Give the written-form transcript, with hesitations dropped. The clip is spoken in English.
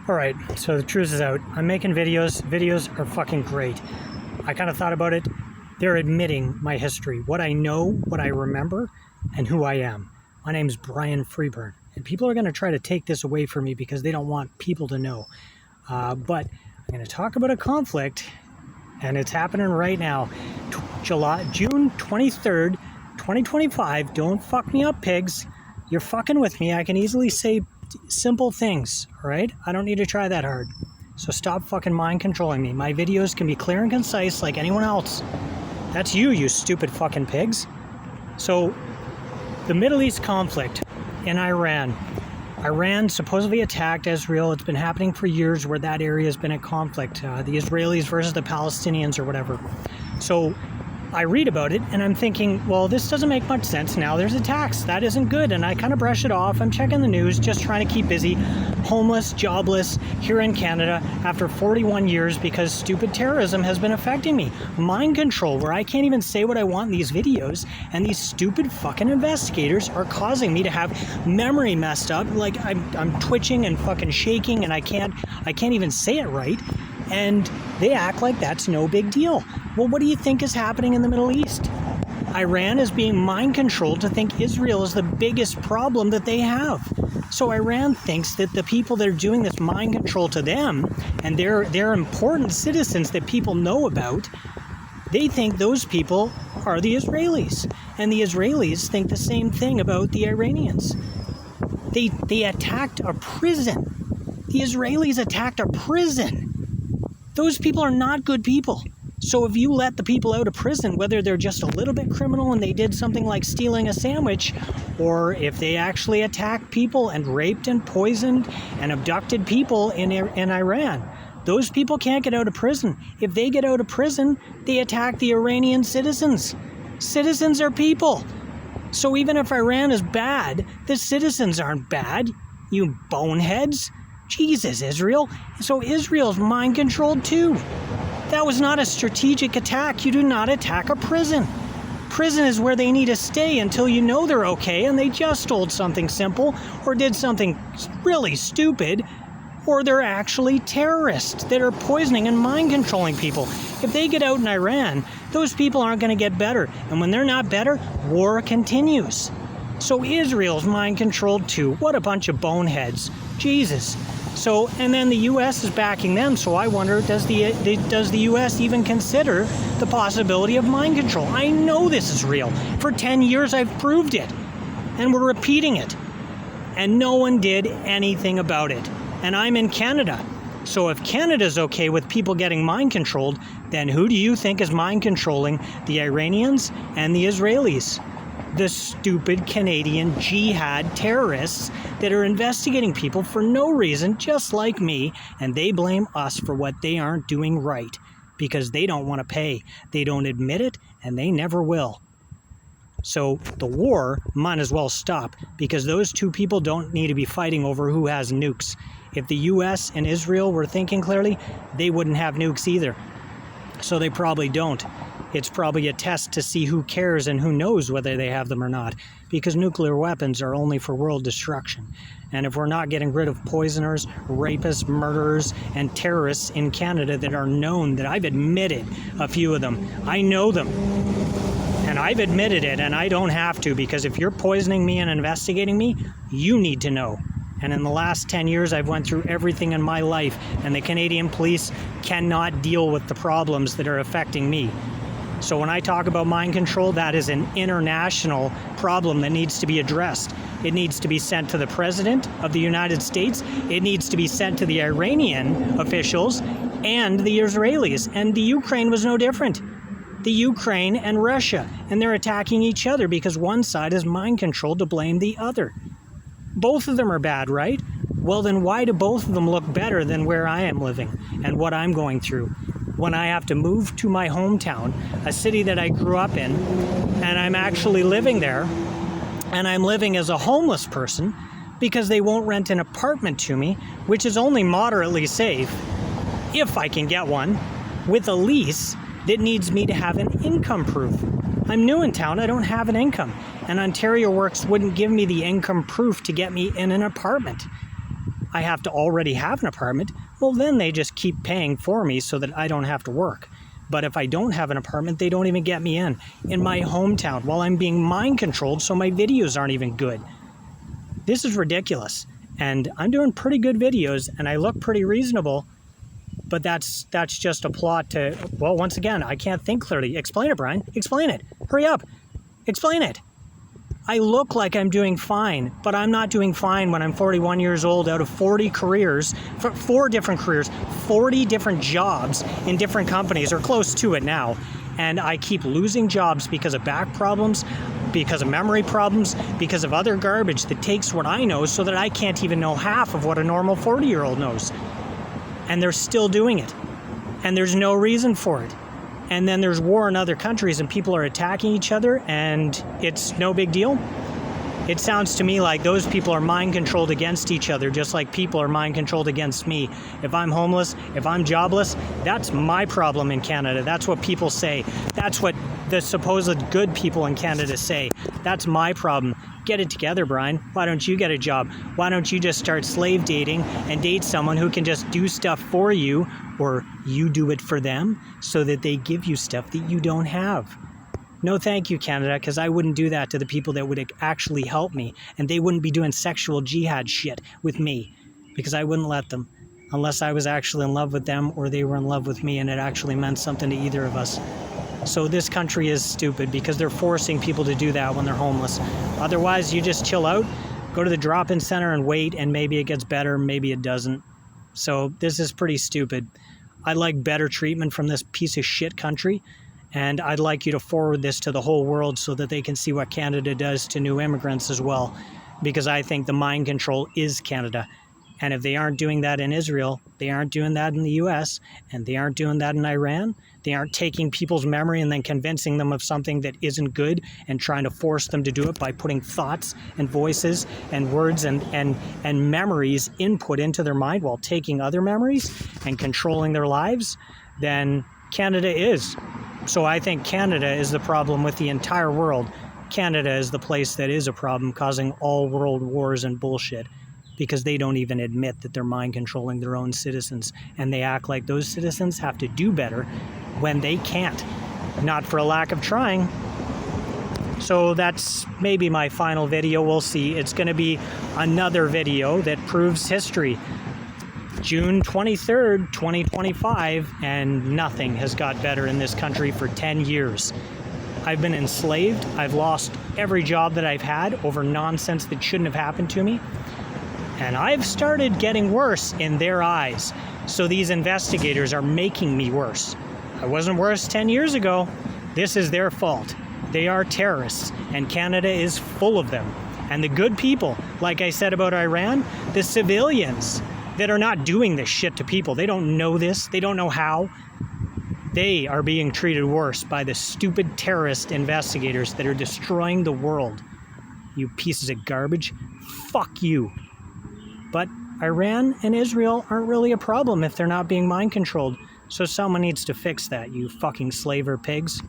All right, so the truth is out. I'm making videos. Videos are fucking great. I kind of thought about it. They're admitting my history, what I know, what I remember, and who I am. My name's Brian Freeburn, and people are going to try to take this away from me because they don't want people to know. But I'm going to talk about a conflict, and it's happening right now. June 23rd, 2025. Don't fuck me up, pigs. You're fucking with me. I can easily say simple things, all right? I don't need to try that hard. So stop fucking mind controlling me. My videos can be clear and concise like anyone else. That's you stupid fucking pigs. So, the Middle East conflict in Iran. Iran supposedly attacked Israel. It's been happening for years where that area has been at conflict. The Israelis versus the Palestinians or whatever. So, I read about it and I'm thinking, well, this doesn't make much sense. Now there's attacks. That isn't good. And I kind of brush it off. I'm checking the news, just trying to keep busy. Homeless, jobless, here in Canada after 41 years because stupid terrorism has been affecting me. Mind control, where I can't even say what I want in these videos. And these stupid fucking investigators are causing me to have memory messed up. Like I'm twitching and fucking shaking and I can't even say it right. And they act like that's no big deal. Well, what do you think is happening in the Middle East? Iran is being mind controlled to think Israel is the biggest problem that they have. So Iran thinks that the people that are doing this mind control to them, and they're important citizens that people know about, they think those people are the Israelis. And the Israelis think the same thing about the Iranians. They attacked a prison. The Israelis attacked a prison. Those people are not good people. So if you let the people out of prison, whether they're just a little bit criminal and they did something like stealing a sandwich, or if they actually attacked people and raped and poisoned and abducted people in Iran, those people can't get out of prison. If they get out of prison, they attack the Iranian citizens. Citizens are people. So even if Iran is bad, the citizens aren't bad, you boneheads. Jesus, Israel. So Israel's mind controlled too. That was not a strategic attack. You do not attack a prison. Prison is where they need to stay until you know they're okay and they just stole something simple or did something really stupid, or they're actually terrorists that are poisoning and mind controlling people. If they get out in Iran, those people aren't going to get better. And when they're not better, war continues. So Israel's mind controlled too. What a bunch of boneheads. Jesus. So, and then the U.S. is backing them, so I wonder, does the U.S. even consider the possibility of mind control? I know this is real. For 10 years I've proved it, and we're repeating it. And no one did anything about it. And I'm in Canada. So if Canada's okay with people getting mind controlled, then who do you think is mind controlling the Iranians and the Israelis? The stupid Canadian Jihad terrorists that are investigating people for no reason, just like me, and they blame us for what they aren't doing right because they don't want to pay. They don't admit it, and they never will. So the war might as well stop because those two people don't need to be fighting over who has nukes. If the U.S. and Israel were thinking clearly, they wouldn't have nukes either. So they probably don't. It's probably a test to see who cares and who knows whether they have them or not, because nuclear weapons are only for world destruction. And if we're not getting rid of poisoners, rapists, murderers, and terrorists in Canada that are known, that I've admitted a few of them, I know them, and I've admitted it, and I don't have to, because if you're poisoning me and investigating me, you need to know. And in the last 10 years, I've went through everything in my life, and the Canadian police cannot deal with the problems that are affecting me. So when I talk about mind control, that is an international problem that needs to be addressed. It needs to be sent to the President of the United States. It needs to be sent to the Iranian officials and the Israelis. And the Ukraine was no different. The Ukraine and Russia. And they're attacking each other because one side is mind controlled to blame the other. Both of them are bad, right? Well, then why do both of them look better than where I am living and what I'm going through? When I have to move to my hometown, a city that I grew up in, and I'm actually living there, and I'm living as a homeless person because they won't rent an apartment to me, which is only moderately safe, if I can get one, with a lease that needs me to have an income proof. I'm new in town, I don't have an income, and Ontario Works wouldn't give me the income proof to get me in an apartment. I have to already have an apartment. Well, then they just keep paying for me so that I don't have to work. But if I don't have an apartment, they don't even get me in my hometown while I'm being mind controlled, so my videos aren't even good. This is ridiculous. And I'm doing pretty good videos and I look pretty reasonable, but that's just a plot to, well, once again, I can't think clearly. Explain it, Brian. Explain it. Hurry up. Explain it. I look like I'm doing fine, but I'm not doing fine when I'm 41 years old out of 40 careers, 4 different careers, 40 different jobs in different companies, or close to it now. And I keep losing jobs because of back problems, because of memory problems, because of other garbage that takes what I know so that I can't even know half of what a normal 40-year-old knows. And they're still doing it. And there's no reason for it. And then there's war in other countries and people are attacking each other and it's no big deal. It sounds to me like those people are mind controlled against each other, just like people are mind controlled against me. If I'm homeless, if I'm jobless, that's my problem in Canada. That's what people say. That's what the supposed good people in Canada say. That's my problem. Get it together, Brian. Why don't you get a job? Why don't you just start slave dating and date someone who can just do stuff for you, or you do it for them so that they give you stuff that you don't have? No thank you, Canada, because I wouldn't do that to the people that would actually help me, and they wouldn't be doing sexual jihad shit with me, because I wouldn't let them, unless I was actually in love with them or they were in love with me and it actually meant something to either of us. So this country is stupid because they're forcing people to do that when they're homeless. Otherwise, you just chill out, go to the drop-in center and wait, and maybe it gets better, maybe it doesn't. So this is pretty stupid. I'd like better treatment from this piece of shit country. And I'd like you to forward this to the whole world so that they can see what Canada does to new immigrants as well. Because I think the mind control is Canada. And if they aren't doing that in Israel, they aren't doing that in the US, and they aren't doing that in Iran. They aren't taking people's memory and then convincing them of something that isn't good and trying to force them to do it by putting thoughts and voices and words and memories input into their mind while taking other memories and controlling their lives. Then Canada is. So I think Canada is the problem with the entire world. Canada is the place that is a problem, causing all world wars and bullshit, because they don't even admit that they're mind controlling their own citizens, and they act like those citizens have to do better when they can't, not for a lack of trying. So that's maybe my final video. We'll see. It's going to be another video that proves history. June 23rd, 2025, and nothing has got better in this country for 10 years. I've been enslaved. I've lost every job that I've had over nonsense that shouldn't have happened to me. And I've started getting worse in their eyes. So these investigators are making me worse. I wasn't worse 10 years ago. This is their fault. They are terrorists, and Canada is full of them. And the good people, like I said about Iran, the civilians that are not doing this shit to people, they don't know this, they don't know how. They are being treated worse by the stupid terrorist investigators that are destroying the world. You pieces of garbage. Fuck you. But Iran and Israel aren't really a problem if they're not being mind controlled. So someone needs to fix that, you fucking slaver pigs.